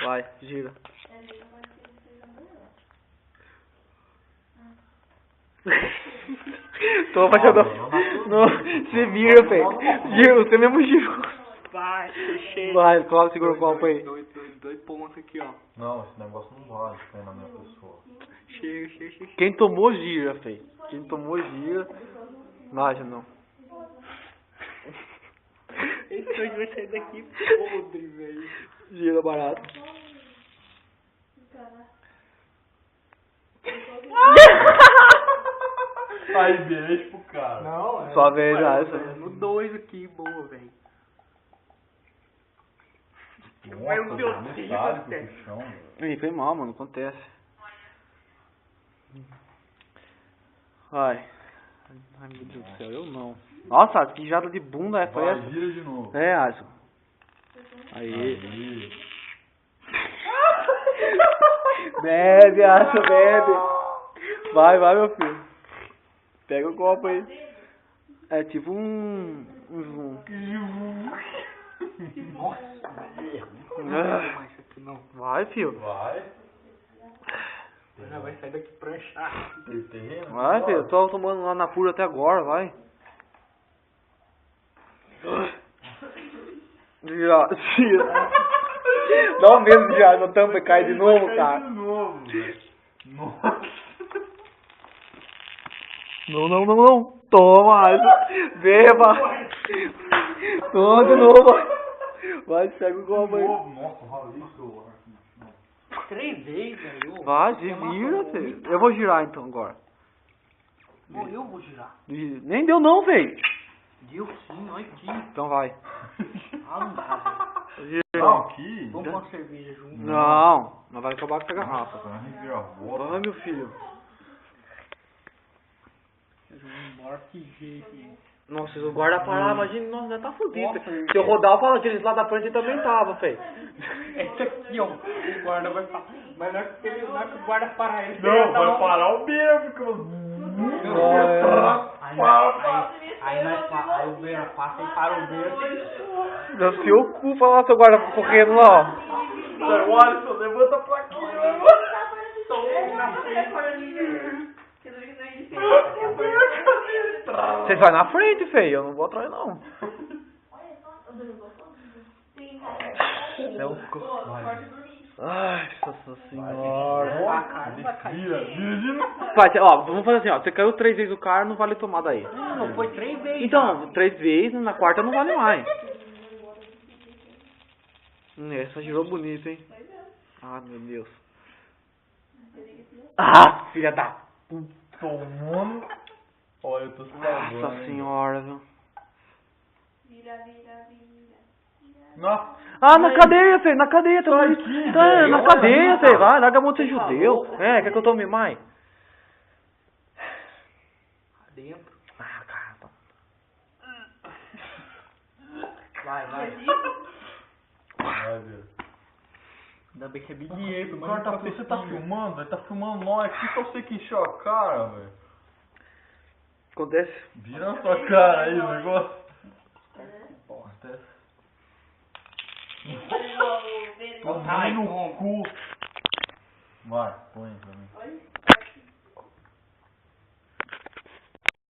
Vai, gira. Tô apaixonado. Não, você vira, velho. Gira, você mesmo girou. Vai, chega. Vai, coloca, segura o copo aí. Dois pontos aqui, ó. Não, esse negócio não vale cair na minha pessoa. Chega. Quem tomou, gira, feio. Quem tomou, gira. Vai, já não. Esse hoje vai sair daqui podre, velho. Gira barato. Aí, beijo pro cara. Não, Só vez, essa. no 2 aqui, boa, velho. Nossa, Meu Deus, Deus, metade velho. pro chão, velho. Ih, foi mal, mano. Acontece. Vai. Ai, meu Deus do céu. Eu não. Nossa, que jada de bunda foi Vai, essa? gira de novo. É, Alisson. Aí. Aí. Bebe, Alisson, bebe. Vai, meu filho. Pega o copo aí. É tipo Nossa, velho. Não Ah. vou mais isso aqui, não. Vai, filho. Vai. Já vai sair daqui pranchar. Tem terreno? Vai, filho. Eu tô tomando lá na pura até agora, vai. Gira. Dá um medo de girar no tampa e cai de novo, Vai cara. cair de novo, velho. Nossa. Não. Toma, Alisson. Beba. Toma de novo. Vai, pega o copo aí. Nossa, ralei o celular. 3 vezes, velho. Vai, se vira, filho. Eu vou girar então agora. Eu vou girar. Nem deu não, velho. Deu sim, olha aqui. Então vai. Ah, não dá, velho. Não, aqui. Vamos com a cerveja junto. Não vai acabar com essa garrafa. Nossa, reviravolta. Vai, meu filho. Vamos embora, que jeito, hein? Nossa, se o guarda parar, imagina, nossa, já tá fudido. Nossa, Se eu rodar, eu falo aqueles lá da frente também tava, feio. Esse aqui, ó. O guarda vai parar. Mas não é que o guarda parar ele. Não, vai parar o bêbado. Aí o Beira passa e para o Beira. Não se ocupa lá, seu guarda correndo lá, ó. O Alisson, levanta a plaquinha. Vocês vai na frente, feio. Eu não vou atrás, não. É o... Ai, nossa senhora. Vira de novo. Vai, ó, vamos fazer assim, ó. Você caiu 3 vezes o cara, não vale tomar daí. Não, foi 3 vezes. Então, 3 vezes, na quarta não vale mais. Essa girou bonito, hein? Ah, meu Deus. Ah, filha da... Tomando. Olha, eu tô salvando. Nossa senhora, viu? Nossa. Ah, na cadeia, filho, na cadeia, tá Sai aí. aqui, Tá, velho. na cadeia, filho, vai, larga a mão de ser judeu. É, quer que eu tome mais? Dentro. Ah, cara, tá. Vai. Vai, Deus. Ainda bem que é Big Apple, O mas cara tá, não você tá filmando? Ele tá filmando nós. Que só você que encheu a cara, velho. Acontece. Vira na sua cara aí o negócio. Acontece. Toma no cu. Vai, põe pra mim.